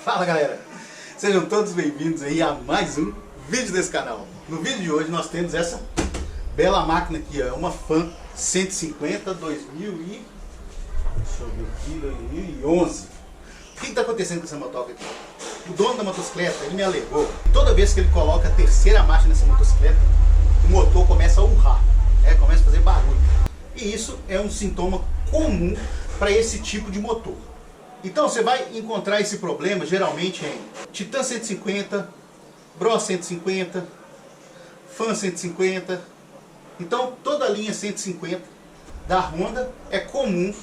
Fala galera, sejam todos bem-vindos aí a mais um vídeo desse canal. No vídeo de hoje nós temos essa bela máquina aqui, ó, uma Fan 150 2011. O que está acontecendo com essa motoca aqui? O dono da motocicleta, ele me alegou que toda vez que ele coloca a terceira marcha nessa motocicleta, o motor começa a urrar, começa a fazer barulho. E isso é um sintoma comum para esse tipo de motor. Então você vai encontrar esse problema geralmente em Titan 150, Bros 150, Fan 150. Então toda a linha 150 da Honda é comum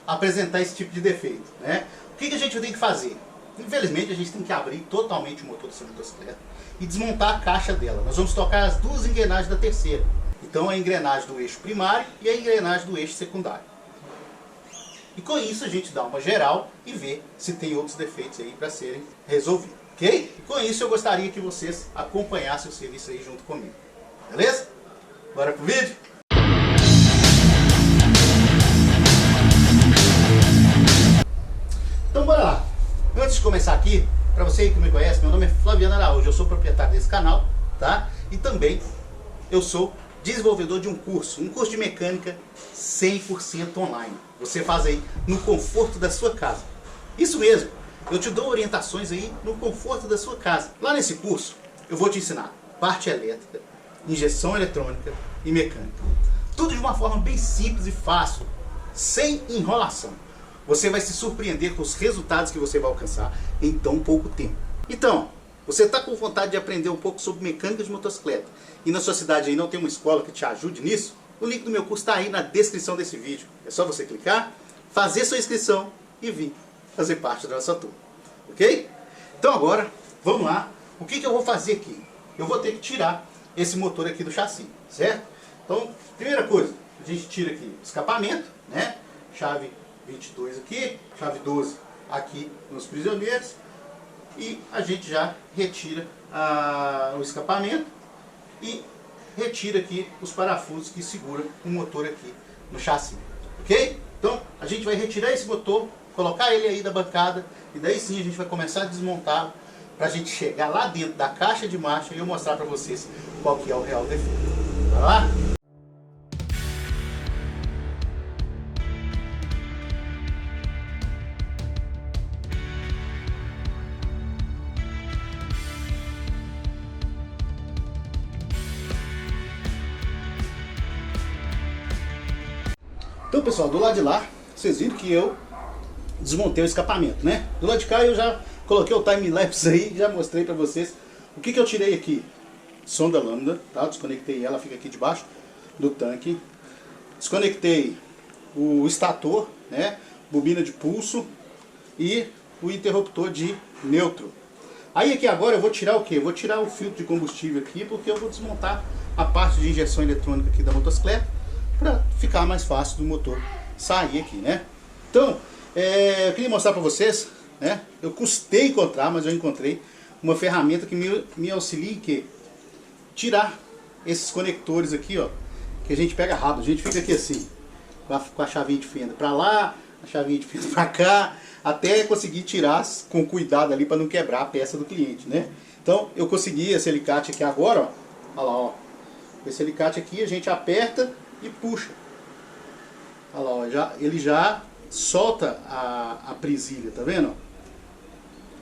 apresentar esse tipo de defeito, né? O que a gente tem que fazer? Infelizmente a gente tem que abrir totalmente o motor dessa motocicleta e desmontar a caixa dela. Nós vamos trocar as duas engrenagens da terceira. Então a engrenagem do eixo primário e a engrenagem do eixo secundário. E com isso a gente dá uma geral e vê se tem outros defeitos aí para serem resolvidos, ok? E com isso eu gostaria que vocês acompanhassem o serviço aí junto comigo, beleza? Bora pro vídeo? Então bora lá. Antes de começar aqui, para você que me conhece, meu nome é Flaviano Araújo, eu sou proprietário desse canal, tá? E também eu sou desenvolvedor de um curso de mecânica 100% online. Você faz aí no conforto da sua casa. Isso mesmo, eu te dou orientações aí no conforto da sua casa. Lá nesse curso eu vou te ensinar parte elétrica, injeção eletrônica e mecânica. Tudo de uma forma bem simples e fácil, sem enrolação. Você vai se surpreender com os resultados que você vai alcançar em tão pouco tempo. Então, você está com vontade de aprender um pouco sobre mecânica de motocicleta e na sua cidade aí não tem uma escola que te ajude nisso? O link do meu curso está aí na descrição desse vídeo. É só você clicar, fazer sua inscrição e vir fazer parte da nossa turma. Ok? Então agora, vamos lá. O que eu vou fazer aqui? Eu vou ter que tirar esse motor aqui do chassi, certo? Então, primeira coisa, a gente tira aqui o escapamento, né? Chave 22 aqui, chave 12 aqui nos prisioneiros. E a gente já retira o escapamento e retira aqui os parafusos que seguram o motor aqui no chassi, ok? Então a gente vai retirar esse motor, colocar ele aí da bancada e daí sim a gente vai começar a desmontá-lo para a gente chegar lá dentro da caixa de marcha e eu mostrar para vocês qual que é o real defeito. Vai lá? Então pessoal, do lado de lá, vocês viram que eu desmontei o escapamento, né? Do lado de cá eu já coloquei o time-lapse aí, já mostrei pra vocês. O que eu tirei aqui? Sonda lambda, tá? Desconectei ela, fica aqui debaixo do tanque. Desconectei o estator, né? Bobina de pulso e o interruptor de neutro. Aí aqui agora eu vou tirar o que? Eu vou tirar o filtro de combustível aqui, porque eu vou desmontar a parte de injeção eletrônica aqui da motocicleta, para ficar mais fácil do motor sair aqui, né? Então, eu queria mostrar para vocês, né? Eu custei encontrar, mas eu encontrei uma ferramenta que me auxilia em que? Tirar esses conectores aqui, ó, que a gente pega rápido. A gente fica aqui assim, com a chavinha de fenda para lá, a chavinha de fenda para cá, até conseguir tirar com cuidado ali para não quebrar a peça do cliente, né? Então, eu consegui esse alicate aqui agora, ó. Olha lá, ó. Esse alicate aqui a gente aperta e puxa. Olha lá, ó, ele já solta a presilha, tá vendo?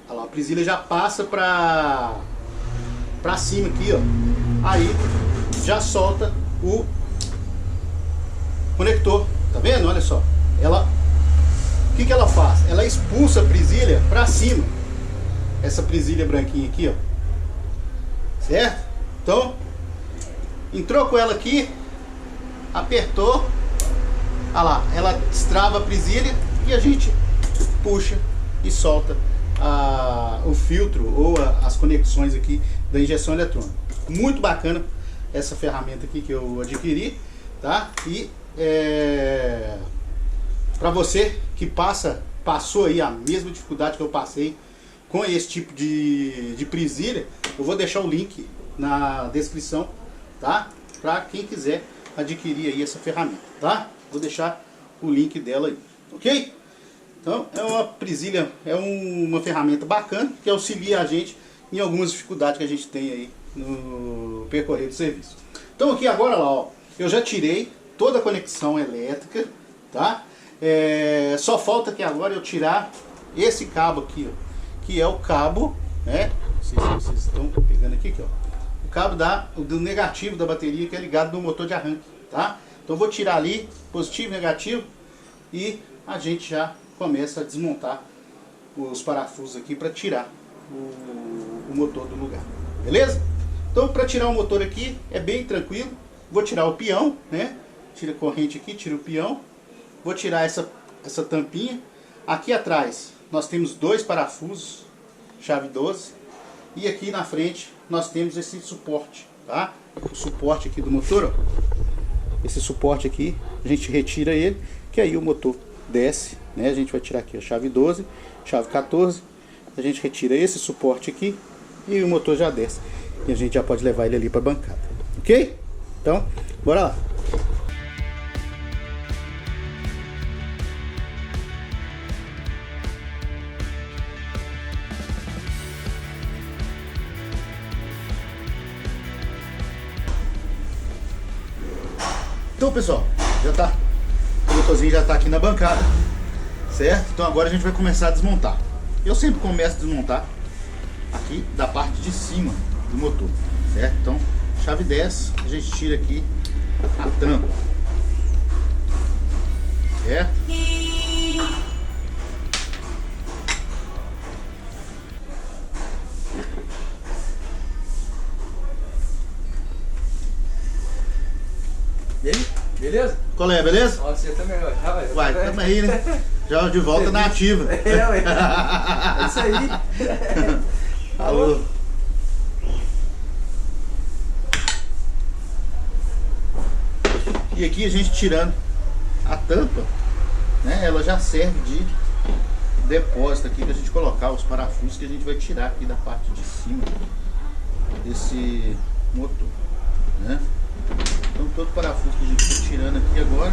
Olha lá, a presilha já passa pra cima aqui, ó. Aí já solta o conector, tá vendo? Olha só. O que ela faz? Ela expulsa a presilha pra cima. Essa presilha branquinha aqui, ó. Certo? Então, entrou com ela aqui, apertou, olha lá, ela destrava a presilha e a gente puxa e solta o filtro ou as conexões aqui da injeção eletrônica. Muito bacana essa ferramenta aqui que eu adquiri, tá? E para você que passou aí a mesma dificuldade que eu passei com esse tipo de presilha, eu vou deixar o link na descrição, tá? Para quem quiser adquirir aí essa ferramenta, tá? Vou deixar o link dela aí, ok? Então é uma presilha, é uma ferramenta bacana que auxilia a gente em algumas dificuldades que a gente tem aí no percorrer do serviço. Então aqui agora lá, ó, eu já tirei toda a conexão elétrica, tá? Só falta aqui agora eu tirar esse cabo aqui, ó, que é o cabo, né? Não sei se vocês estão pegando aqui, ó. O cabo do negativo da bateria que é ligado no motor de arranque, tá? Então eu vou tirar ali, positivo e negativo, e a gente já começa a desmontar os parafusos aqui para tirar o motor do lugar, beleza? Então para tirar o motor aqui é bem tranquilo. Vou tirar o peão, né? Tira a corrente aqui, tira o peão. Vou tirar essa tampinha. Aqui atrás nós temos 2 parafusos, chave 12. E aqui na frente nós temos esse suporte, tá? O suporte aqui do motor, ó. Esse suporte aqui, a gente retira ele, que aí o motor desce, né? A gente vai tirar aqui a chave 12, chave 14. A gente retira esse suporte aqui e o motor já desce. E a gente já pode levar ele ali para a bancada, ok? Então, bora lá. Então, pessoal, o motorzinho já está aqui na bancada, certo? Então agora a gente vai começar a desmontar. Eu sempre começo a desmontar aqui da parte de cima do motor, certo? Então, chave 10, a gente tira aqui a tampa, certo? E aí, beleza? Qual é, beleza? Ó, você também, ó. Já Vai, tamo aí, né? Já de volta na ativa. Ué. É isso aí. Alô. E aqui a gente tirando a tampa, né? Ela já serve de depósito aqui pra gente colocar os parafusos que a gente vai tirar aqui da parte de cima desse motor, né? Então todo parafuso que a gente está tirando aqui agora,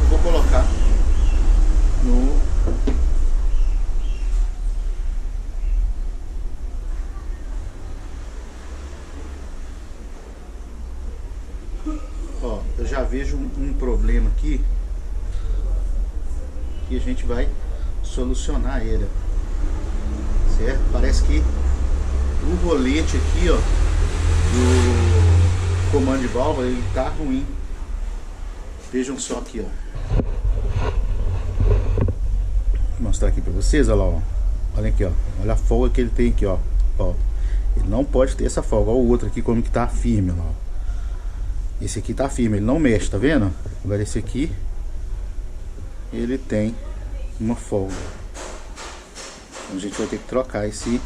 eu vou colocar no ó, eu já vejo um problema aqui que a gente vai solucionar ele, certo? Parece que o rolete aqui, ó, do comando de válvula, ele tá ruim. Vejam só aqui, ó. Vou mostrar aqui pra vocês, olha lá, ó. Olha aqui, ó. Olha a folga que ele tem aqui, ó. Ele não pode ter essa folga. Olha o outro aqui como que tá firme, ó. Esse aqui tá firme, ele não mexe, tá vendo? Agora esse aqui, ele tem uma folga. Então a gente vai ter que trocar esse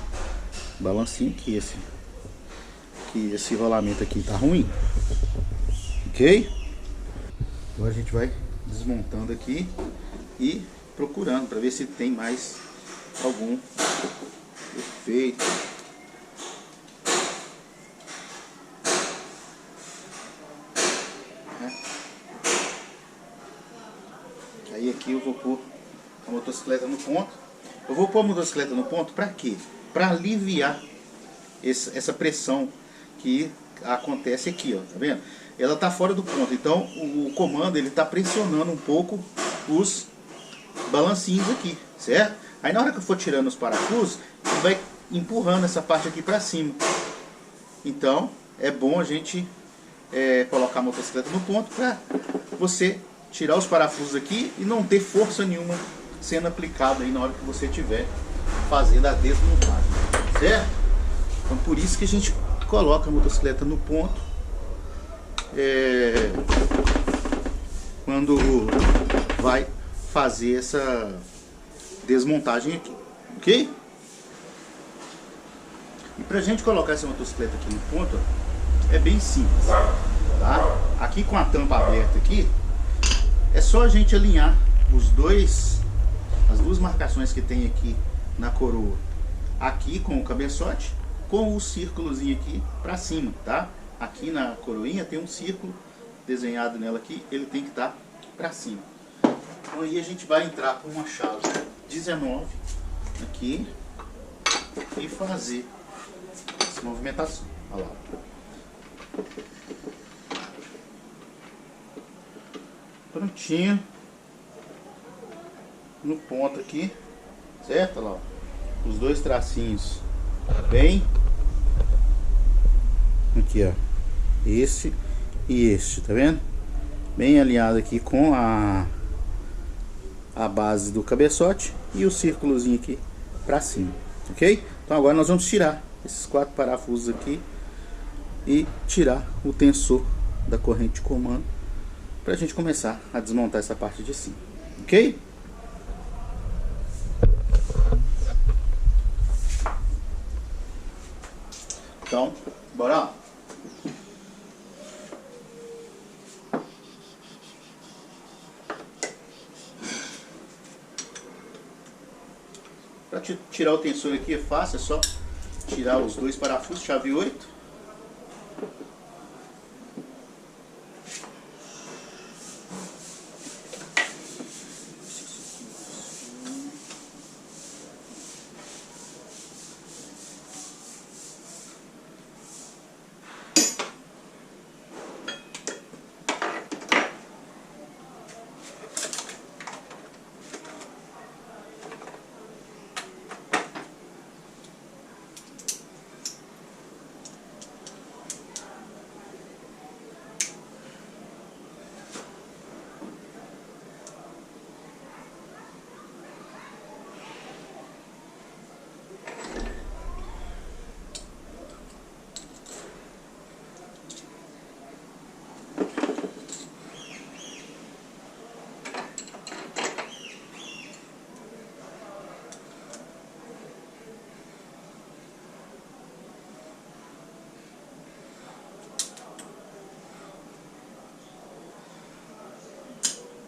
balancinho aqui, que esse rolamento aqui tá ruim, ok? Agora a gente vai desmontando aqui e procurando para ver se tem mais algum defeito. Aí aqui eu vou pôr a motocicleta no ponto. Eu vou pôr a motocicleta no ponto para quê? Para aliviar essa pressão que acontece aqui, ó, tá vendo? Ela tá fora do ponto, então o comando ele tá pressionando um pouco os balancinhos aqui, certo? Aí na hora que eu for tirando os parafusos, ele vai empurrando essa parte aqui para cima. Então é bom a gente colocar a motocicleta no ponto para você tirar os parafusos aqui e não ter força nenhuma sendo aplicada aí na hora que você estiver fazendo a desmontagem, certo? Então por isso que a gente coloca a motocicleta no ponto quando vai fazer essa desmontagem aqui, ok? E pra gente colocar essa motocicleta aqui no ponto, ó, é bem simples, tá? Aqui com a tampa aberta aqui, é só a gente alinhar as duas marcações que tem aqui na coroa, aqui com o cabeçote, com o círculozinho aqui pra cima, tá? Aqui na coroinha tem um círculo desenhado nela aqui, ele tem que estar pra cima. Então aí a gente vai entrar com uma chave 19 aqui e fazer essa movimentação. Olha lá. Prontinho. No ponto aqui, certo? Olha lá, ó. Os dois tracinhos bem aqui, ó, este e este, tá vendo? Bem alinhado aqui com a base do cabeçote e o círculozinho aqui pra cima, ok? Então agora nós vamos tirar esses 4 parafusos aqui e tirar o tensor da corrente de comando pra gente começar a desmontar essa parte de cima, ok? Então, bora lá. Para tirar o tensor aqui é fácil, é só tirar os dois parafusos, chave 8.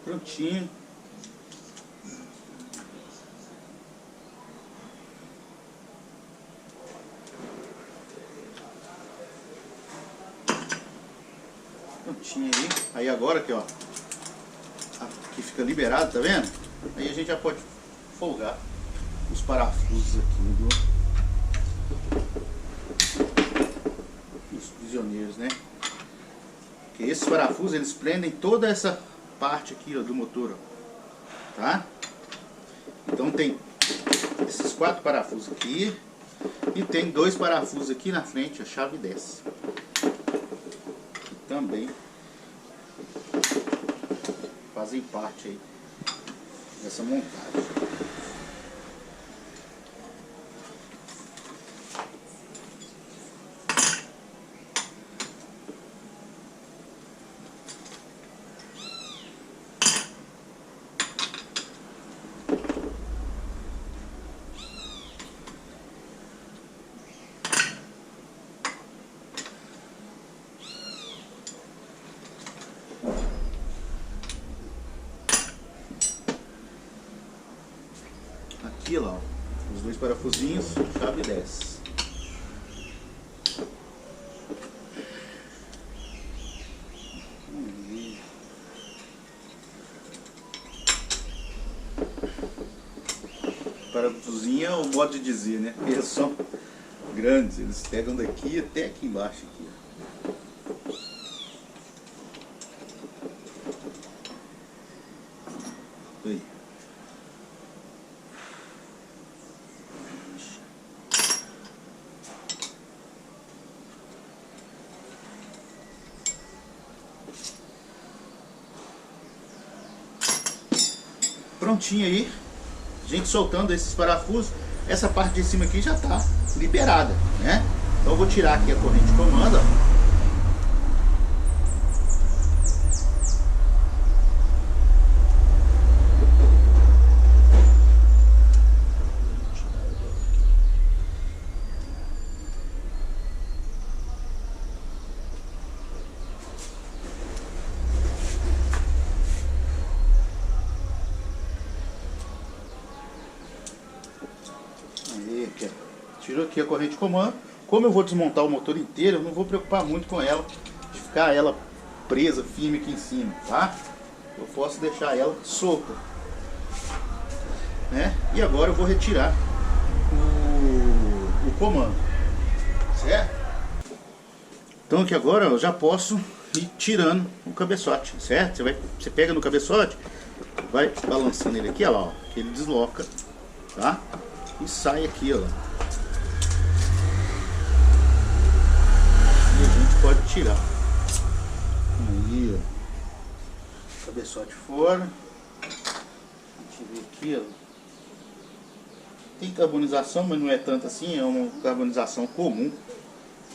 Prontinho. Prontinho aí. Aí agora aqui, ó, aqui fica liberado, tá vendo? Aí a gente já pode folgar os parafusos aqui dos prisioneiros, né? Porque esses parafusos, eles prendem toda essa parte aqui, ó, do motor, ó, tá? Então tem esses 4 parafusos aqui e tem 2 parafusos aqui na frente, a chave 10. Que também fazem parte aí dessa montagem. Aqui lá, ó, os 2 parafusinhos, chave 10. Parafusinho é o modo de dizer, né? Porque eles são grandes, eles pegam daqui até aqui embaixo. Aqui, ó. Aí. Prontinho aí, a gente soltando esses parafusos, essa parte de cima aqui já está liberada, né? Então eu vou tirar aqui a corrente de comando, ó. Tirou aqui a corrente de comando. Como eu vou desmontar o motor inteiro, eu não vou preocupar muito com ela, de ficar ela presa, firme aqui em cima, tá? Eu posso deixar ela solta. né? E agora eu vou retirar o comando, certo? Então aqui agora eu já posso ir tirando o cabeçote, certo? Você pega no cabeçote, vai balançando ele aqui, ó lá, ó, que ele desloca, tá? E sai aqui, ó lá. E a gente pode tirar. Aí, ó. Cabeçote fora. Tirei aqui, ó. Tem carbonização, mas não é tanto assim, é uma carbonização comum,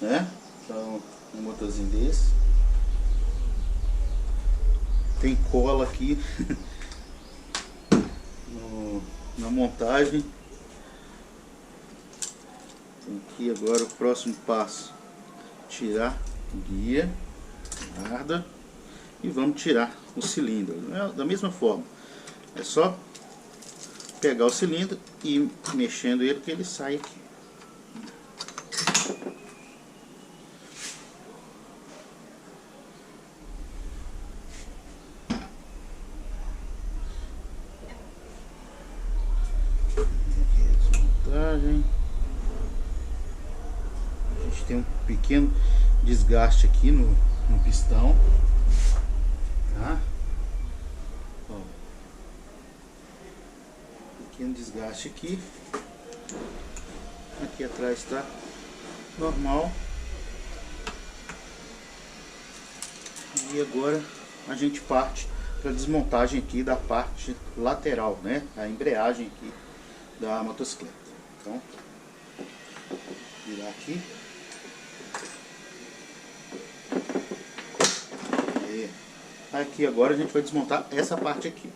né? Então, um motorzinho desse. Tem cola aqui na montagem. Então, aqui agora o próximo passo: tirar o guia, guarda, e vamos tirar o cilindro. Da mesma forma, é só pegar o cilindro e ir mexendo ele que ele sai aqui. Desmontagem. A gente tem um pequeno desgaste aqui no pistão, tá? Ó, pequeno desgaste aqui. Aqui atrás está normal. E agora a gente parte para a desmontagem aqui da parte lateral, né? A embreagem aqui da motocicleta. Então, virar aqui. E aqui agora a gente vai desmontar essa parte aqui,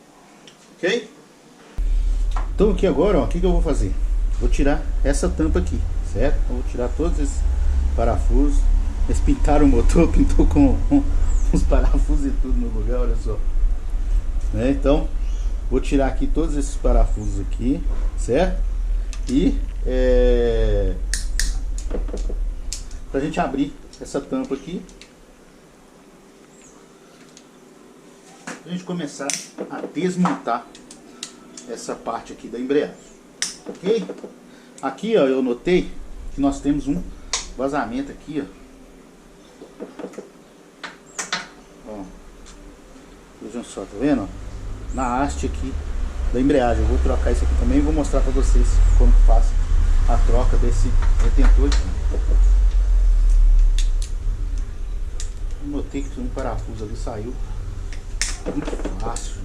ok? Então aqui agora, ó, o que eu vou fazer? Vou tirar essa tampa aqui, certo? Eu vou tirar todos esses parafusos. Eles pintaram o motor, pintou com uns parafusos e tudo no lugar, olha só, né? Então vou tirar aqui todos esses parafusos aqui, certo? E pra gente abrir essa tampa aqui, pra gente começar a desmontar essa parte aqui da embreagem, ok? Aqui, ó, eu notei que nós temos um vazamento aqui, ó. Vejam só, tá vendo? Na haste aqui da embreagem. Eu vou trocar isso aqui também e vou mostrar pra vocês como faz a troca desse retentor aqui. Eu notei que um parafuso ali saiu muito fácil.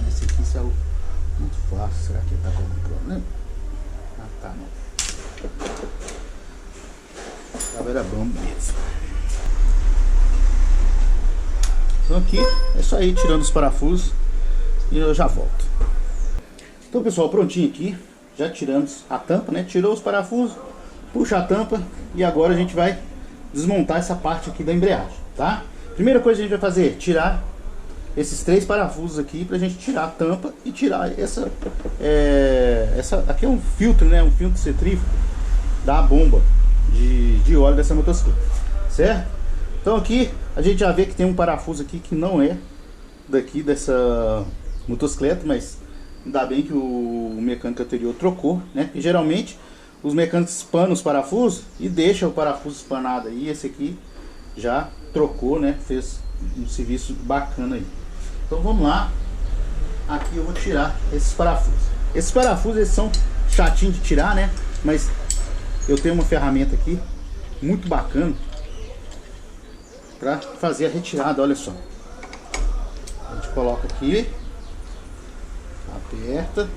Esse aqui saiu muito fácil. Será que tá com algum problema? Ah, tá, não. Era bom mesmo. Então aqui é só ir tirando os parafusos e eu já volto. Então pessoal, prontinho aqui. Já tiramos a tampa, né? Tirou os parafusos, puxa a tampa e agora a gente vai desmontar essa parte aqui da embreagem, tá? Primeira coisa que a gente vai fazer, tirar esses 3 parafusos aqui pra gente tirar a tampa e tirar essa aqui é um filtro, né? Um filtro centrífugo da bomba de óleo dessa motocicleta, certo? Então aqui a gente já vê que tem um parafuso aqui que não é daqui dessa motocicleta, mas ainda bem que o mecânico anterior trocou, né? E geralmente os mecânicos espanam os parafusos e deixam o parafuso espanado aí. Esse aqui já trocou, né? Fez um serviço bacana aí. Então vamos lá. Aqui eu vou tirar esses parafusos. Esses parafusos eles são chatinhos de tirar, né? Mas eu tenho uma ferramenta aqui muito bacana para fazer a retirada. Olha só, a gente coloca aqui, aperta,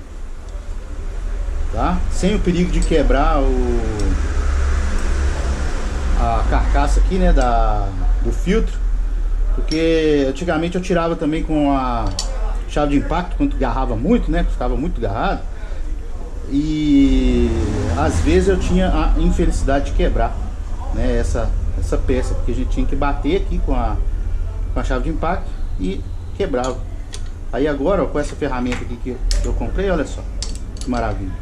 tá? Sem o perigo de quebrar a carcaça aqui, né, do filtro, porque antigamente eu tirava também com a chave de impacto quando garrava muito, né? Ficava muito garrado. E às vezes eu tinha a infelicidade de quebrar né, essa peça, porque a gente tinha que bater aqui com a chave de impacto e quebrava. Aí agora, ó, com essa ferramenta aqui que eu comprei, olha só que maravilha.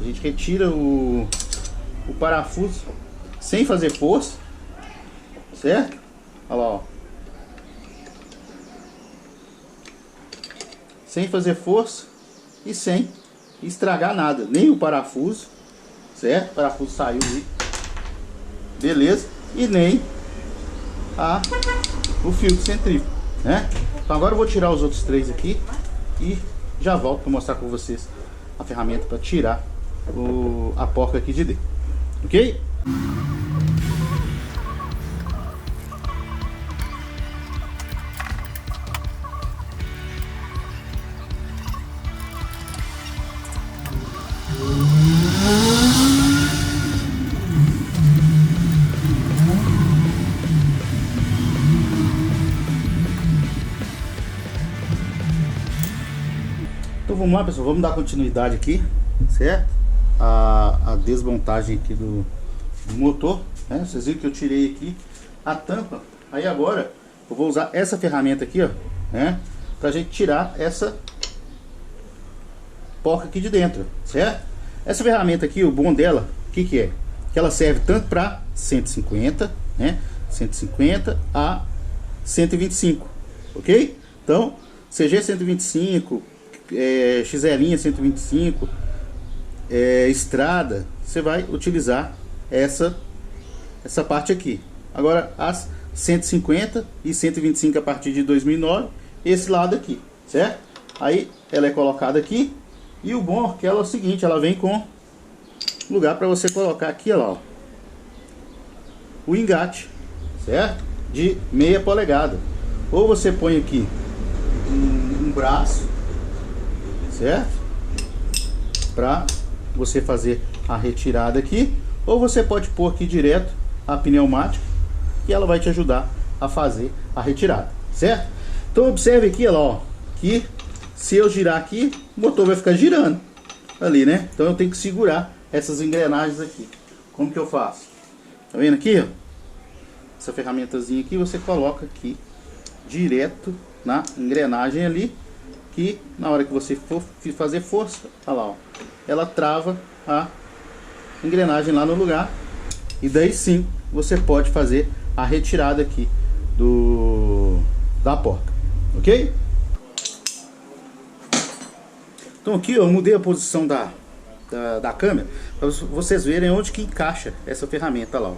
A gente retira o parafuso sem fazer força, certo? Olha lá, ó. Sem fazer força e sem estragar nada, nem o parafuso, certo? O parafuso saiu aí, beleza? E nem o filtro centrífugo, né? Então agora eu vou tirar os outros três aqui e já volto para mostrar com vocês a ferramenta para tirar a porca aqui de dentro, ok? Então vamos lá, pessoal, vamos dar continuidade aqui, certo? A desmontagem aqui do motor, né? Vocês viram que eu tirei aqui a tampa. Aí agora eu vou usar essa ferramenta aqui, ó, né? Pra gente tirar essa porca aqui de dentro, certo? Essa ferramenta aqui, o bom dela, o que que é? Que ela serve tanto para 150, né? 150 a 125, ok? Então, CG 125, XL 125, estrada, você vai utilizar essa parte aqui. Agora as 150 e 125 a partir de 2009, esse lado aqui, certo? Aí ela é colocada aqui e o bom é que ela é o seguinte, ela vem com lugar para você colocar aqui, ó lá, ó, o engate, certo? De meia polegada. Ou você põe aqui um braço, certo? Para você fazer a retirada aqui, ou você pode pôr aqui direto a pneumática e ela vai te ajudar a fazer a retirada, certo? Então observe aqui, olha lá, ó, que se eu girar aqui, o motor vai ficar girando ali, né? Então eu tenho que segurar essas engrenagens aqui. Como que eu faço? Tá vendo aqui, ó? Essa ferramentazinha aqui você coloca aqui direto na engrenagem ali, que na hora que você for fazer força, olha lá, ó, ela trava a engrenagem lá no lugar e daí sim você pode fazer a retirada aqui da porca, ok? Então aqui eu mudei a posição da câmera para vocês verem onde que encaixa essa ferramenta lá, ó.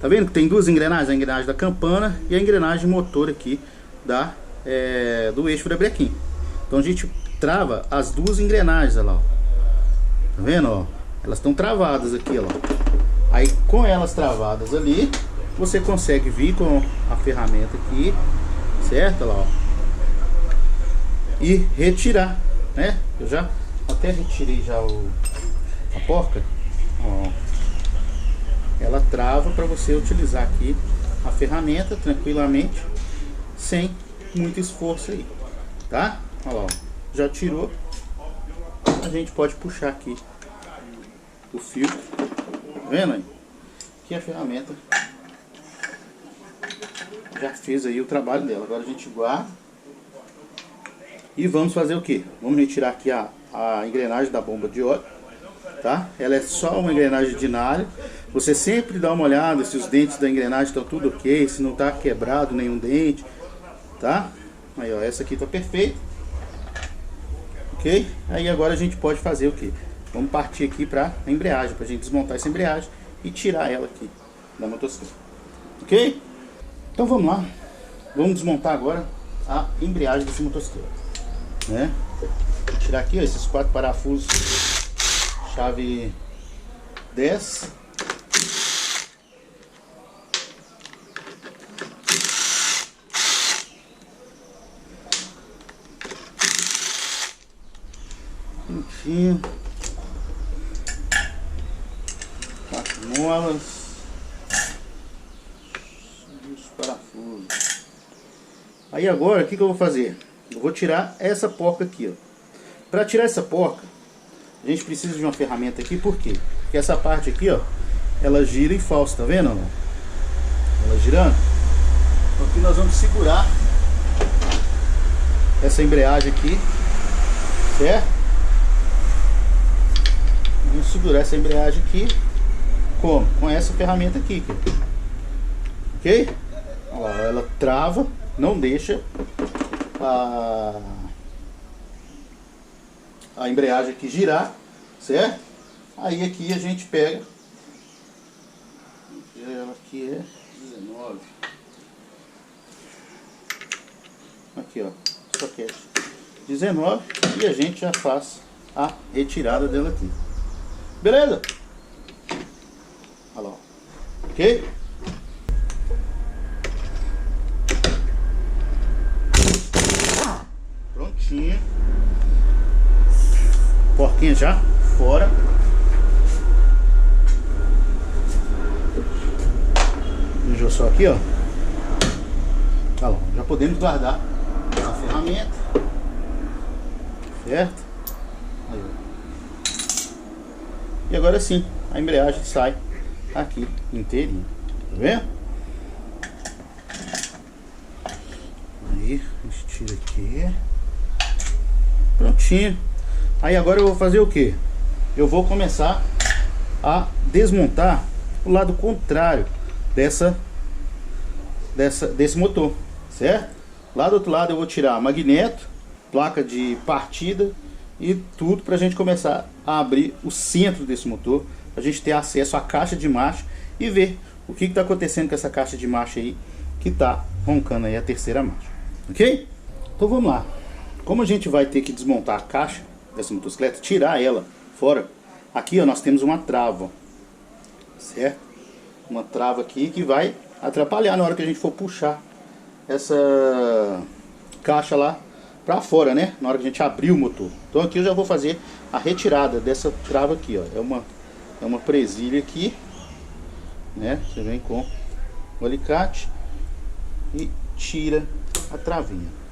Tá vendo que tem duas engrenagens, a engrenagem da campana e a engrenagem motor aqui do eixo freio-brequim. Então a gente trava as duas engrenagens, olha lá, ó. Tá vendo, ó? Elas estão travadas aqui, ó. Aí com elas travadas ali, você consegue vir com a ferramenta aqui, certo, olha lá, ó, e retirar, né? Eu já até retirei já a porca, ó. Ela trava para você utilizar aqui a ferramenta tranquilamente, sem muito esforço aí, tá? Olha lá, ó. Já tirou, a gente pode puxar aqui o fio, tá vendo aí? Que a ferramenta já fez aí o trabalho dela. Agora a gente guarda e vamos fazer o que? Vamos retirar aqui a engrenagem da bomba de óleo, tá? Ela é só uma engrenagem ordinária. Você sempre dá uma olhada se os dentes da engrenagem estão tudo ok, se não está quebrado nenhum dente, tá? Aí, ó, essa aqui tá perfeita, ok? Aí agora a gente pode fazer o que? Vamos partir aqui para a embreagem, para a gente desmontar essa embreagem e tirar ela aqui da motocicleta, ok? Então vamos lá, vamos desmontar agora a embreagem desse motocicleta, né? Vou tirar aqui, ó, esses 4 parafusos, chave 10. Enfim, 4 molas e os parafusos. Aí agora o que eu vou fazer? Eu vou tirar essa porca aqui, ó. Para tirar essa porca, a gente precisa de uma ferramenta aqui, por quê? Porque essa parte aqui, ó, ela gira em falso, tá vendo? ela girando. Então aqui nós vamos segurar essa embreagem aqui, certo? Vamos segurar essa embreagem aqui como? Com essa ferramenta aqui, ok? Olha lá, ela trava, não deixa a embreagem aqui girar, certo? Aí aqui a gente pega, ela aqui é 19, aqui ó, soquete 19, e a gente já faz a retirada dela aqui, beleza? Olha lá, ok? Prontinho, porquinha já fora. Vejam só aqui, ó. Tá lá, já podemos guardar a ferramenta, certo? Aí, ó. E agora sim, a embreagem sai aqui inteirinha, tá vendo? Aí, a gente tira aqui. Prontinho. Aí agora eu vou fazer o que? Eu vou começar a desmontar o lado contrário desse motor, certo? Lá do outro lado eu vou tirar magneto, placa de partida e tudo pra gente começar a abrir o centro desse motor, a gente ter acesso à caixa de marcha e ver o que está acontecendo com essa caixa de marcha aí que tá roncando aí a terceira marcha, ok? Então vamos lá. Como a gente vai ter que desmontar a caixa dessa motocicleta, tirar ela fora, aqui ó, nós temos uma trava, certo? Uma trava aqui que vai atrapalhar na hora que a gente for puxar essa caixa lá pra fora, né? Na hora que a gente abrir o motor. Então aqui eu já vou fazer a retirada dessa trava aqui, ó. É uma presilha aqui, né? Você vem com o alicate e tira a travinha.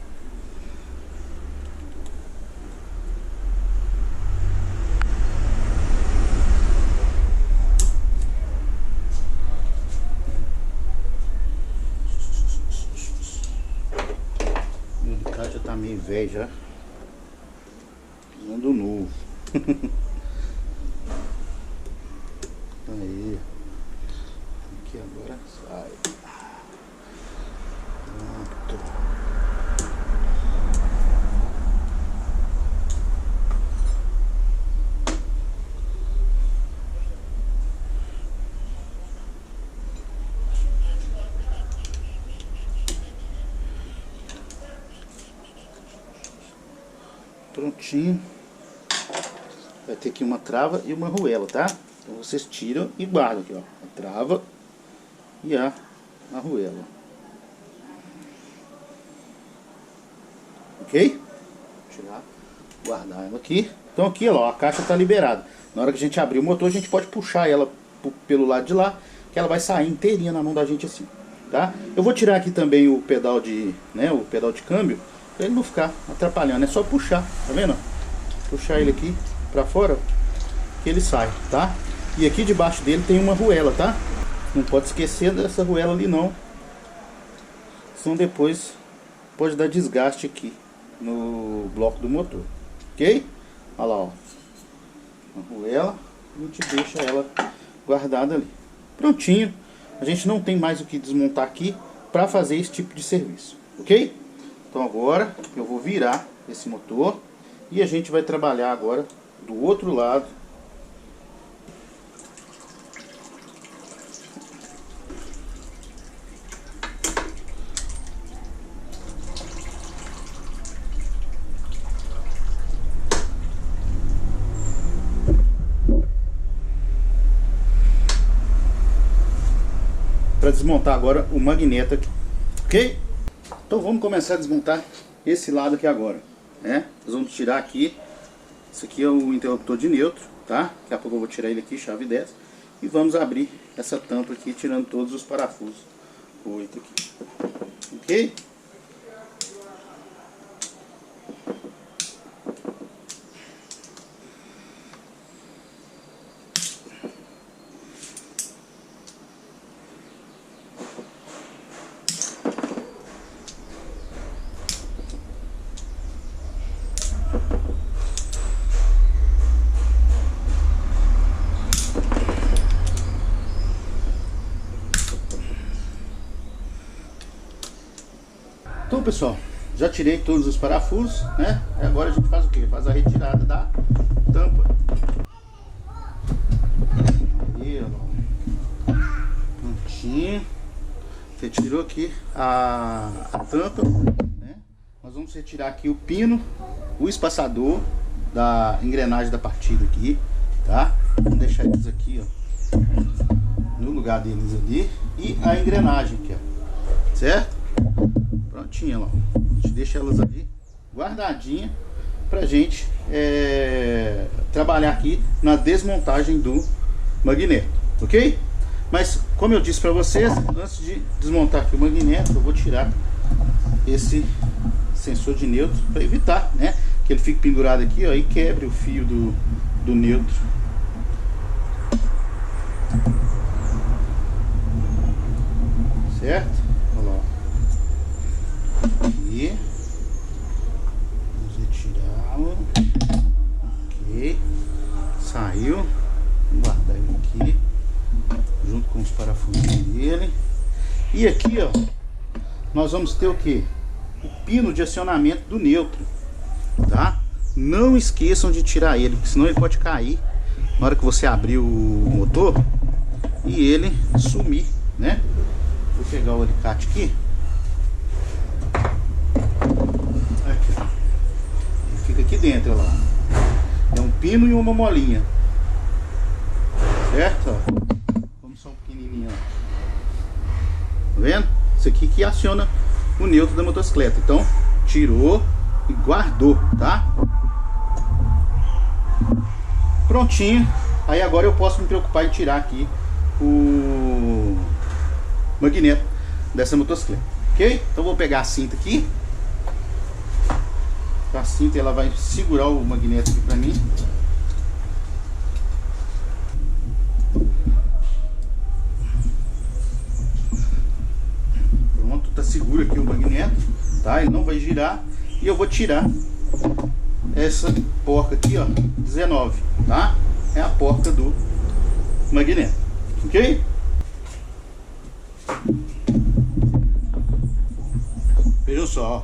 Já tá meio velho já. Usando novo. Aí. Aqui agora sai. Pronto. Prontinho. Vai ter aqui uma trava e uma arruela, tá? Então vocês tiram e guardam aqui, ó. A trava e a arruela. Ok? Tirar, guardar ela aqui. Então aqui, ó, a caixa tá liberada. Na hora que a gente abrir o motor, a gente pode puxar ela pelo lado de lá, que ela vai sair inteirinha na mão da gente assim, tá? Eu vou tirar aqui também o pedal de, né, o pedal de câmbio, pra ele não ficar atrapalhando. É só puxar, tá vendo? Puxar ele aqui pra fora, que ele sai, tá? E aqui debaixo dele tem uma arruela, tá? Não pode esquecer dessa arruela ali não, senão depois pode dar desgaste aqui no bloco do motor, ok? Olha lá, ó, a arruela, a gente deixa ela guardada ali. Prontinho, a gente não tem mais o que desmontar aqui para fazer esse tipo de serviço, ok? Então agora eu vou virar esse motor e a gente vai trabalhar agora do outro lado. Para desmontar agora o magneto aqui, ok? Então vamos começar a desmontar esse lado aqui agora, né? Nós vamos tirar aqui, isso aqui é o interruptor de neutro, tá? Daqui a pouco eu vou tirar ele aqui, chave 10, e vamos abrir essa tampa aqui, tirando todos os parafusos 8 aqui, ok? Então, pessoal, já tirei todos os parafusos, né? E agora a gente faz o que? Faz a retirada da tampa. Aí, ó. Prontinho. Retirou aqui a tampa, né? Nós vamos retirar aqui o pino, o espaçador da engrenagem da partida aqui, tá? Vamos deixar eles aqui, ó, no lugar deles ali. E a engrenagem aqui, ó, certo? Prontinha, ó. A gente deixa elas ali guardadinha pra gente trabalhar aqui na desmontagem do magneto, ok? Mas como eu disse pra vocês, antes de desmontar aqui o magneto, eu vou tirar esse sensor de neutro para evitar, né, que ele fique pendurado aqui, ó, e quebre o fio do neutro. Certo? Olha lá. Aqui. Vamos retirá-lo. Ok. Saiu. Vou guardar ele aqui, junto com os parafusos dele. E aqui, ó, nós vamos ter o que? O pino de acionamento do neutro, tá? Não esqueçam de tirar ele, porque senão ele pode cair na hora que você abrir o motor e ele sumir, né? Vou pegar o alicate aqui. Aqui, ó. Ele fica aqui dentro, olha lá. É um pino e uma molinha, certo? Ó. Vamos só um pequenininho, ó. Tá vendo? Isso aqui que aciona o neutro da motocicleta. Então, tirou e guardou, tá? Prontinho. Aí agora eu posso me preocupar em tirar aqui o magneto dessa motocicleta, ok? Então vou pegar a cinta aqui. A cinta, ela vai segurar o magneto aqui pra mim. Pronto, tá seguro aqui o magneto, tá? Ele não vai girar. E eu vou tirar essa porca aqui, ó, 19, tá? É a porca do magneto, ok? Vejam só, ó.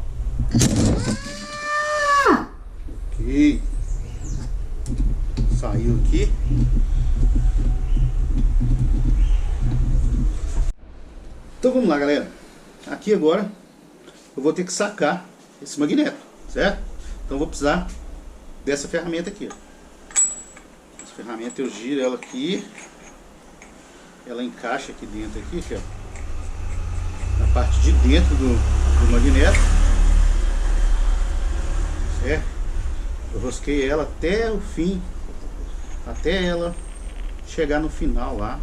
Ok. Saiu aqui. Então vamos lá, galera. Aqui agora eu vou ter que sacar esse magneto, certo? Então eu vou precisar dessa ferramenta aqui, ó. Essa ferramenta eu giro ela aqui, ela encaixa aqui dentro aqui, ó, na parte de dentro do magneto, certo? Eu rosquei ela até o fim, até ela chegar no final lá,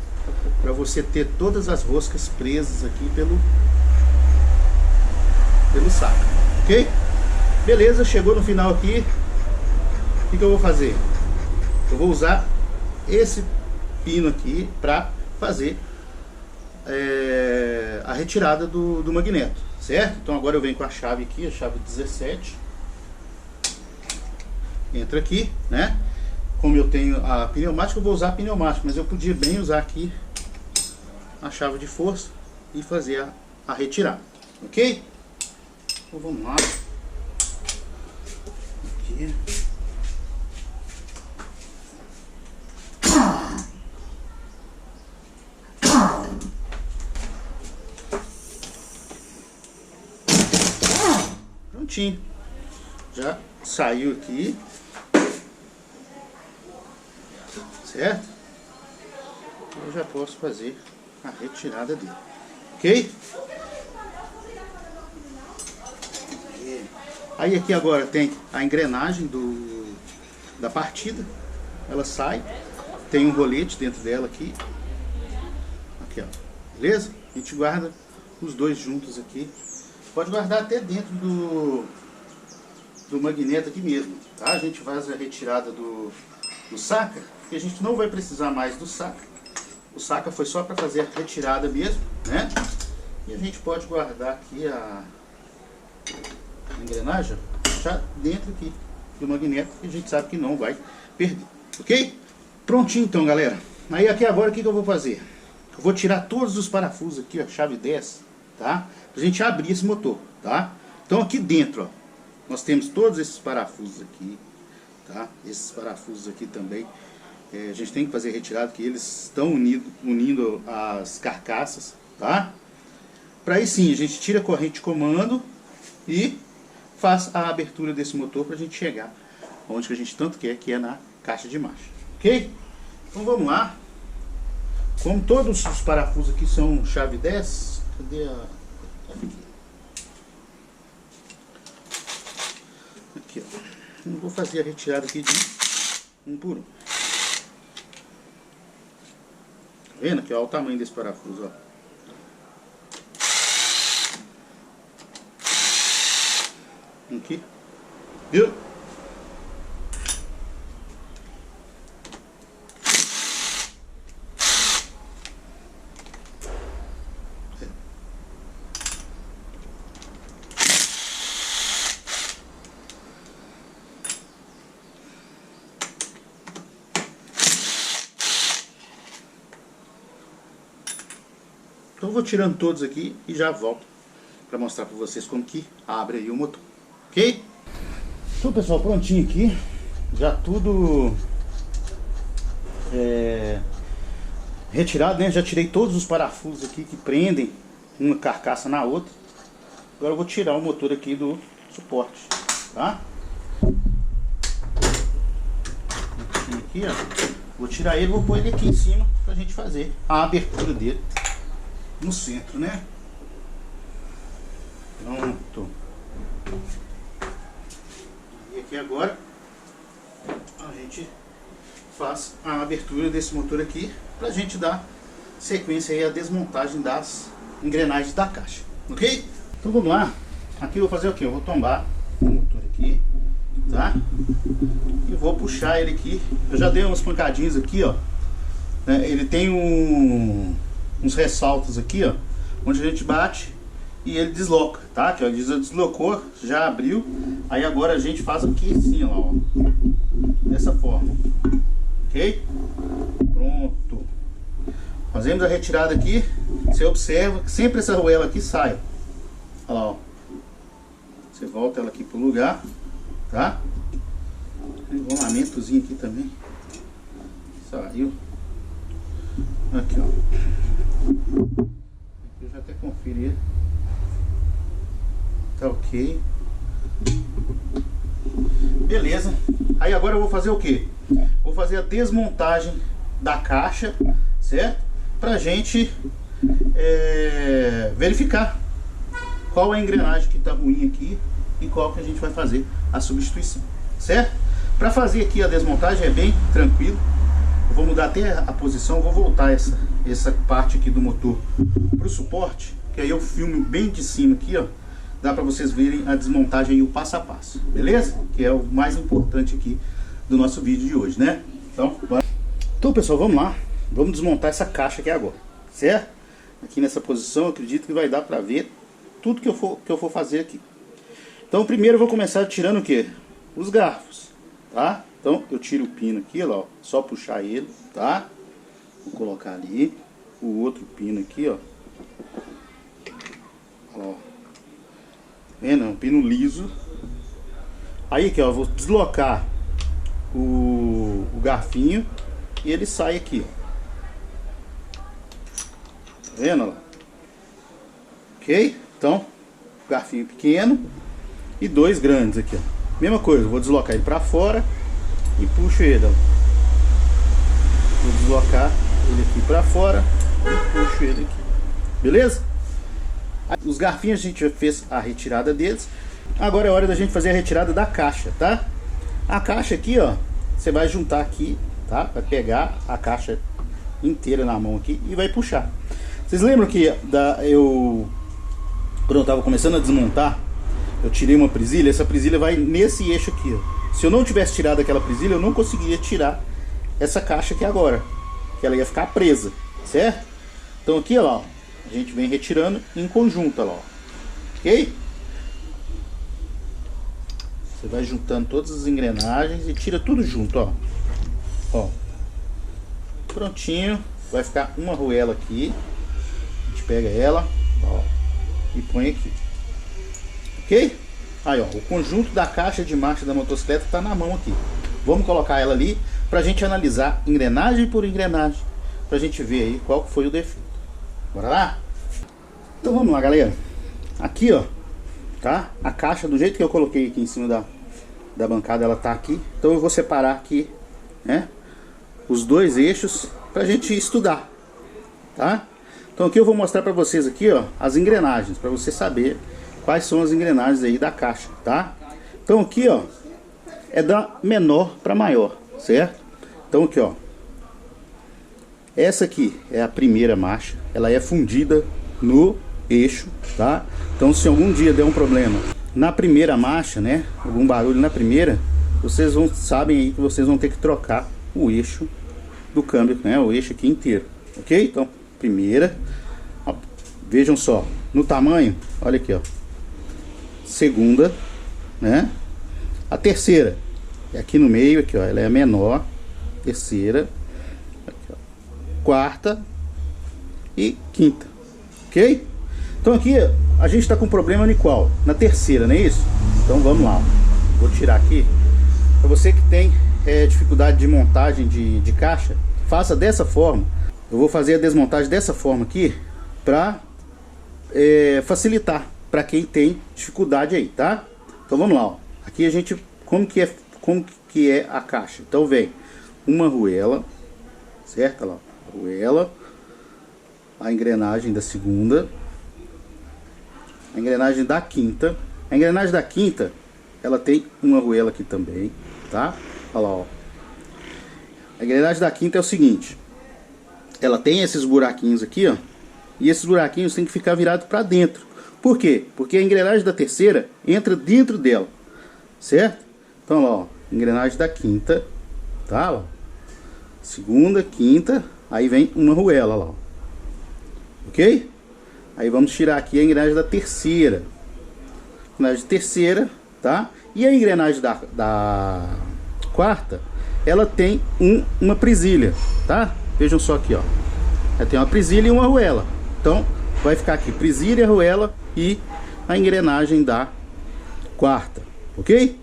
para você ter todas as roscas presas aqui pelo saco, ok? Beleza, chegou no final aqui. O que eu vou fazer? Eu vou usar esse pino aqui para fazer a retirada do magneto, certo? Então agora eu venho com a chave aqui, a chave 17. Entra aqui, né? Como eu tenho a pneumática, eu vou usar a pneumática, mas eu podia bem usar aqui a chave de força e fazer a retirada, ok? Então vamos lá. Aqui. Prontinho. Já saiu aqui. Certo? Eu já posso fazer a retirada dele. Ok? Aí aqui agora tem a engrenagem da partida. Ela sai. Tem um rolete dentro dela aqui. Aqui, ó. Beleza? A gente guarda os dois juntos aqui. Pode guardar até dentro do magneto aqui mesmo, tá? A gente faz a retirada do saca, porque a gente não vai precisar mais do saca. O saca foi só para fazer a retirada mesmo, né? E a gente pode guardar aqui a engrenagem já dentro aqui do magneto, que a gente sabe que não vai perder, ok? Prontinho então, galera. Aí aqui agora o que eu vou fazer? Eu vou tirar todos os parafusos aqui, ó, chave 10, tá? Pra gente abrir esse motor, tá? Então aqui dentro, ó, nós temos todos esses parafusos aqui, tá? Esses parafusos aqui também, a gente tem que fazer retirada, que eles estão unindo as carcaças, tá? Para aí sim, a gente tira a corrente de comando e faz a abertura desse motor para a gente chegar onde que a gente tanto quer, que é na caixa de marcha, ok? Então vamos lá. Como todos os parafusos aqui são chave 10, cadê a... Aqui, ó. Eu vou fazer a retirada aqui de um por um. Tá vendo aqui, ó, o tamanho desse parafuso, ó. Aqui, viu? Então eu vou tirando todos aqui e já volto para mostrar para vocês como que abre aí o motor, ok? Então pessoal, prontinho aqui, já tudo retirado, né? Já tirei todos os parafusos aqui que prendem uma carcaça na outra. Agora eu vou tirar o motor aqui do suporte, tá? Aqui, ó, vou tirar ele, vou pôr ele aqui em cima pra gente fazer a abertura dele no centro, né? Pronto. E aqui agora a gente faz a abertura desse motor aqui pra gente dar sequência aí à desmontagem das engrenagens da caixa, ok? Então vamos lá. Aqui eu vou fazer o que? Eu vou tombar o motor aqui, tá? E vou puxar ele aqui. Eu já dei umas pancadinhas aqui, ó. Ele tem uns ressaltos aqui, ó, onde a gente bate e ele desloca, tá? Aqui, ó, ele deslocou, já abriu. Aí agora a gente faz aqui assim, ó, dessa forma, ok? Pronto. Fazemos a retirada aqui. Você observa que sempre essa arruela aqui sai. Olha lá, ó. Você volta ela aqui pro lugar, tá? Tem um rolamentozinho aqui também. Saiu. Aqui, ó. Eu já até conferi ele. Tá ok. Beleza. Aí agora eu vou fazer o que? Vou fazer a desmontagem da caixa, certo? Pra gente verificar qual é a engrenagem que tá ruim aqui e qual que a gente vai fazer a substituição, certo? Para fazer aqui a desmontagem é bem tranquilo. Eu vou mudar até a posição, vou voltar essa parte aqui do motor pro suporte, que aí eu filmo bem de cima aqui, ó. Dá para vocês verem a desmontagem e o passo a passo, beleza? Que é o mais importante aqui do nosso vídeo de hoje, né? Então, bora. Então pessoal, vamos lá. Vamos desmontar essa caixa aqui agora, certo? Aqui nessa posição, eu acredito que vai dar para ver tudo que eu for fazer aqui. Então primeiro eu vou começar tirando o que? Os garfos, tá? Então eu tiro o pino aqui, ó, só puxar ele, tá? Vou colocar ali o outro pino aqui, ó. Ó. Vendo? É um pino liso. Aí aqui, ó, eu vou deslocar o garfinho e ele sai aqui, ó. Tá vendo? Ok? Então, garfinho pequeno e dois grandes aqui, ó. Mesma coisa, eu vou deslocar ele para fora e puxo ele, ó. Vou deslocar ele aqui para fora e puxo ele aqui. Beleza? Os garfinhos a gente já fez a retirada deles. Agora é hora da gente fazer a retirada da caixa, tá? A caixa aqui, ó, você vai juntar aqui, tá? Vai pegar a caixa inteira na mão aqui e vai puxar. Vocês lembram que quando eu estava começando a desmontar, eu tirei uma presilha. Essa presilha vai nesse eixo aqui, ó. Se eu não tivesse tirado aquela presilha, eu não conseguiria tirar essa caixa aqui agora, que ela ia ficar presa, certo? Então aqui, ó, a gente vem retirando em conjunto, ó, ok? Você vai juntando todas as engrenagens e tira tudo junto, ó. Ó, prontinho. Vai ficar uma arruela aqui. A gente pega ela, ó, e põe aqui, ok? Aí, ó, o conjunto da caixa de marcha da motocicleta tá na mão aqui. Vamos colocar ela ali pra gente analisar engrenagem por engrenagem, pra gente ver aí qual foi o defeito. Bora lá? Então vamos lá, galera. Aqui, ó, tá? A caixa do jeito que eu coloquei aqui em cima da bancada, ela tá aqui. Então eu vou separar aqui, né, os dois eixos pra gente estudar, tá? Então aqui eu vou mostrar pra vocês aqui, ó, as engrenagens, pra você saber quais são as engrenagens aí da caixa, tá? Então aqui, ó, é da menor para maior, certo? Então aqui, ó, essa aqui é a primeira marcha, ela é fundida no eixo, tá? Então se algum dia der um problema na primeira marcha, né, algum barulho na primeira, vocês sabem aí que vocês vão ter que trocar o eixo do câmbio, né, o eixo aqui inteiro, ok? Então, primeira, ó, vejam só, no tamanho, olha aqui, ó, segunda, né, a terceira é aqui no meio, aqui, ó, ela é a menor, terceira, aqui, ó, quarta e quinta, ok? Então aqui a gente está com problema em qual? Na terceira, não é isso? Então vamos lá, vou tirar aqui. Para você que tem dificuldade de montagem de caixa, faça dessa forma. Eu vou fazer a desmontagem dessa forma aqui para facilitar para quem tem dificuldade aí, tá? Então vamos lá, ó. Aqui a gente, como que é a caixa? Então vem uma arruela, certo? Olha lá, arruela, a engrenagem da segunda, a engrenagem da quinta. A engrenagem da quinta, ela tem uma arruela aqui também, tá? Olha lá, ó. A engrenagem da quinta é o seguinte, ela tem esses buraquinhos aqui, ó, e esses buraquinhos tem que ficar virado para dentro. Por quê? Porque a engrenagem da terceira entra dentro dela, certo? Então, ó, engrenagem da quinta, tá? Ó, segunda, quinta, aí vem uma arruela lá, ó. Ok? Aí vamos tirar aqui a engrenagem da terceira. Engrenagem terceira, tá? E a engrenagem da quarta, ela tem uma presilha, tá? Vejam só aqui, ó. Ela tem uma presilha e uma arruela. Então, vai ficar aqui presilha, arruela e a engrenagem da quarta, ok?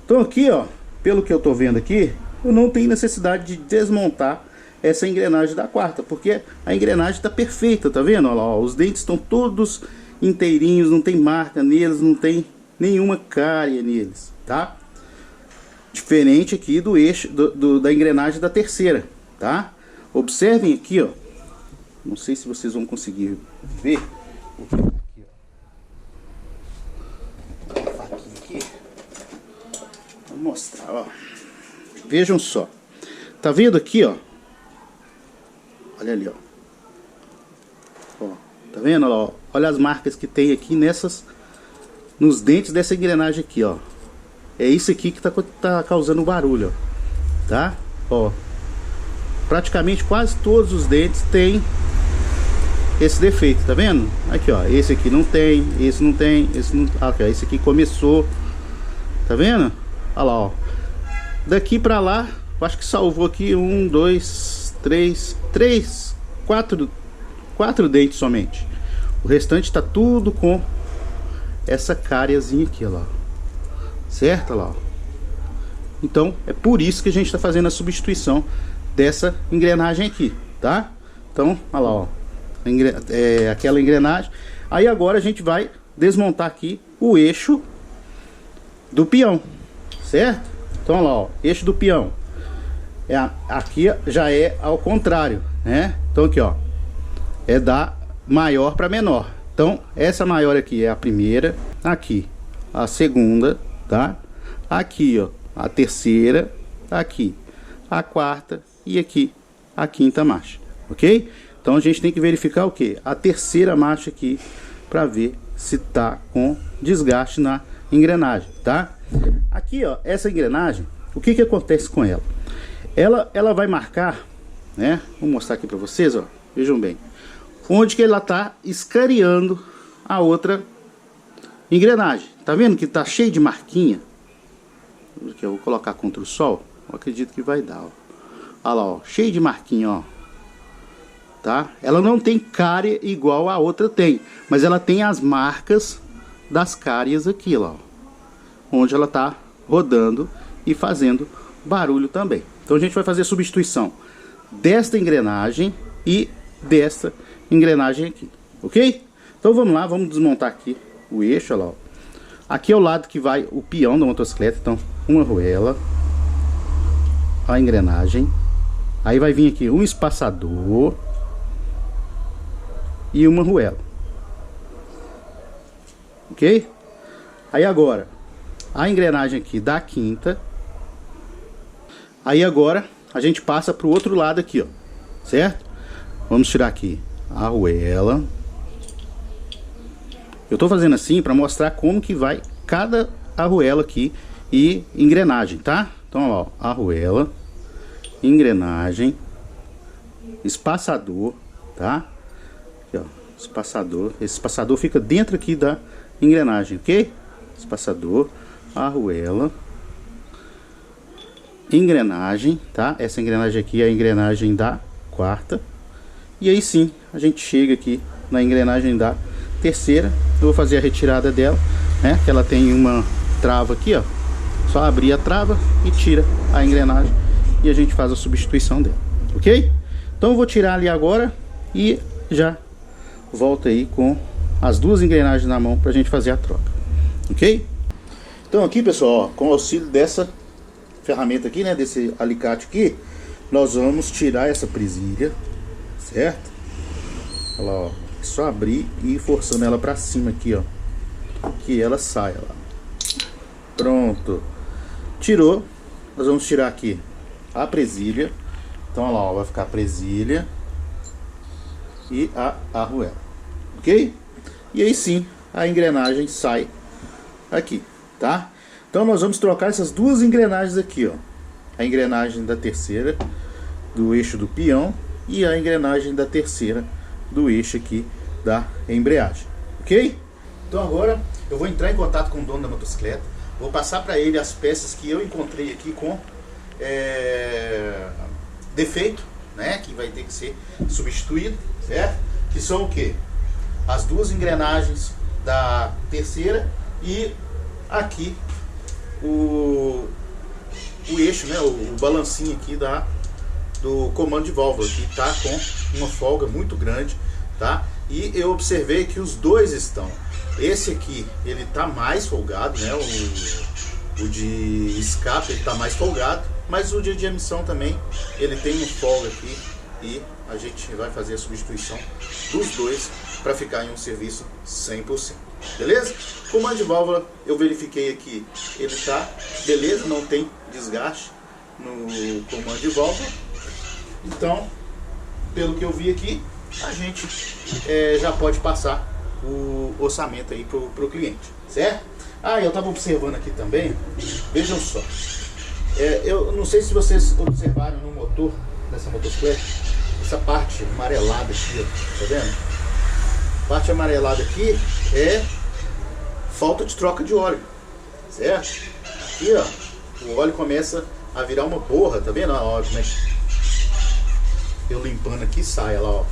Então aqui, ó, pelo que eu tô vendo aqui, eu não tenho necessidade de desmontar essa engrenagem da quarta, porque a engrenagem tá perfeita, tá vendo? Olha lá, ó, os dentes estão todos inteirinhos, não tem marca neles, não tem nenhuma cárie neles, tá? Diferente aqui do eixo da engrenagem da terceira, tá? Observem aqui, ó. Não sei se vocês vão conseguir ver. Aqui, ó. Dá uma faquinha aqui. Vou mostrar, ó. Vejam só. Tá vendo aqui, ó? Olha ali, ó. Ó, tá vendo, ó? Olha as marcas que tem aqui nos dentes dessa engrenagem aqui, ó. É isso aqui que tá causando barulho, ó. Tá? Ó. Praticamente quase todos os dentes tem esse defeito, tá vendo? Aqui, ó. Esse aqui não tem, esse não tem, esse não... Aqui, ó, esse aqui começou. Tá vendo? Olha lá, ó. Daqui pra lá, eu acho que salvou aqui 1, 2, 3, 4 dentes somente. O restante tá tudo com essa cáriazinha aqui, ó lá. Certo? Olha lá, ó. Então, é por isso que a gente tá fazendo a substituição dessa engrenagem aqui, tá? Então, olha lá, ó. Aquela engrenagem. Aí agora a gente vai desmontar aqui o eixo do peão, certo? Então, olha lá, ó, eixo do peão. Aqui já é ao contrário, né? Então aqui, ó, é da maior para menor. Então essa maior aqui é a primeira, aqui a segunda, tá? Aqui, ó, a terceira, aqui a quarta e aqui a quinta marcha, ok? Então a gente tem que verificar o que? A terceira marcha aqui para ver se tá com desgaste na engrenagem, tá? Aqui, ó, essa engrenagem, o que acontece com ela? Ela vai marcar, né? Vou mostrar aqui para vocês, ó. Vejam bem, onde que ela tá escariando a outra engrenagem. Tá vendo que tá cheio de marquinha? Aqui eu vou colocar contra o sol. Eu acredito que vai dar, ó. Olha lá, ó, cheio de marquinha, ó. Tá? Ela não tem cárie igual a outra tem, mas ela tem as marcas das cárias aqui, ó, onde ela tá rodando e fazendo barulho também. Então a gente vai fazer a substituição desta engrenagem e desta engrenagem aqui, ok? Então vamos lá, vamos desmontar aqui o eixo, olha lá, ó. Aqui é o lado que vai o peão da motocicleta, então uma arruela, a engrenagem, aí vai vir aqui um espaçador e uma arruela, ok? Aí agora a engrenagem aqui da quinta. Aí agora a gente passa para o outro lado aqui, ó, certo? Vamos tirar aqui a arruela. Eu tô fazendo assim para mostrar como que vai cada arruela aqui e engrenagem, tá? Então, ó, arruela, engrenagem, espaçador, tá? Aqui, ó, espaçador. Esse espaçador fica dentro aqui da engrenagem, ok? Espaçador, arruela, engrenagem, tá? Essa engrenagem aqui é a engrenagem da quarta. E aí sim, a gente chega aqui na engrenagem da terceira. Eu vou fazer a retirada dela, né? Que ela tem uma trava aqui, ó. Só abrir a trava e tira a engrenagem e a gente faz a substituição dela, ok? Então eu vou tirar ali agora e já volto aí com as duas engrenagens na mão pra gente fazer a troca, ok? Então aqui, pessoal, ó, com o auxílio dessa ferramenta aqui, né, desse alicate aqui, nós vamos tirar essa presilha, certo? Olha lá, ó, é só abrir e ir forçando ela pra cima aqui, ó, que ela saia lá. Pronto, tirou. Nós vamos tirar aqui a presilha. Então olha lá, ó, vai ficar a presilha e a arruela, ok? E aí sim a engrenagem sai aqui, tá? Então nós vamos trocar essas duas engrenagens aqui, ó. A engrenagem da terceira do eixo do peão e a engrenagem da terceira do eixo aqui da embreagem, ok? Então agora eu vou entrar em contato com o dono da motocicleta, vou passar para ele as peças que eu encontrei aqui com defeito, né? Que vai ter que ser substituído, certo? Que são o que? As duas engrenagens da terceira e aqui o eixo, né, o balancinho aqui do comando de válvula, que tá com uma folga muito grande, tá? E eu observei que os dois estão, esse aqui ele tá mais folgado, né, o de escape ele tá mais folgado, mas o de emissão também ele tem uma folga aqui e a gente vai fazer a substituição dos dois para ficar em um serviço 100%. Beleza? Comando de válvula, eu verifiquei aqui, ele tá beleza, não tem desgaste no comando de válvula. Então, pelo que eu vi aqui, a gente já pode passar o orçamento aí pro cliente, certo? Ah, eu tava observando aqui também, vejam só, eu não sei se vocês observaram no motor dessa motocicleta, essa parte amarelada aqui, ó, tá vendo? A parte amarelada aqui é falta de troca de óleo, certo? Aqui, ó, o óleo começa a virar uma borra, tá vendo? Olha como é que eu limpando aqui sai, lá, ó. Tá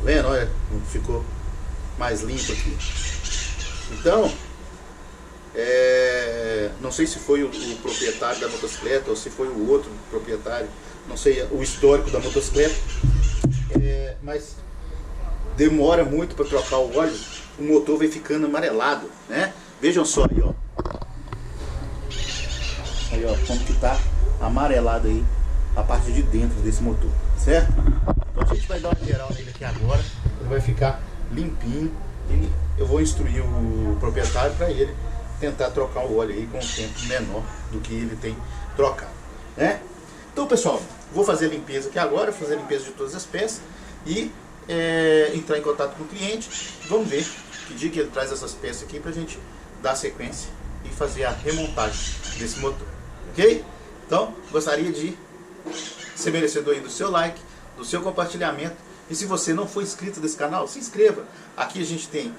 vendo? Olha, ficou mais limpo aqui. Então, não sei se foi o proprietário da motocicleta ou se foi o outro proprietário, não sei o histórico da motocicleta, mas demora muito para trocar o óleo, o motor vai ficando amarelado, né? Vejam só aí, ó. Aí, ó, como que tá amarelado aí a parte de dentro desse motor, certo? Então a gente vai dar uma geral nele aqui agora, ele vai ficar limpinho e eu vou instruir o proprietário para ele tentar trocar o óleo aí com um tempo menor do que ele tem trocado, né? Então, pessoal, vou fazer a limpeza aqui agora, fazer a limpeza de todas as peças e entrar em contato com o cliente. Vamos ver que dia que ele traz essas peças aqui pra gente dar sequência e fazer a remontagem desse motor, ok? Então, gostaria de ser merecedor aí do seu like, do seu compartilhamento, e se você não for inscrito nesse canal, se inscreva. Aqui a gente tem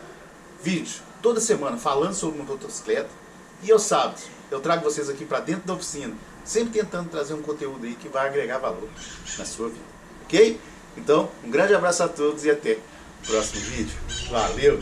vídeo toda semana falando sobre motocicleta, e aos sábados eu trago vocês aqui para dentro da oficina, sempre tentando trazer um conteúdo aí que vai agregar valor na sua vida, ok? Então, um grande abraço a todos e até o próximo vídeo. Valeu!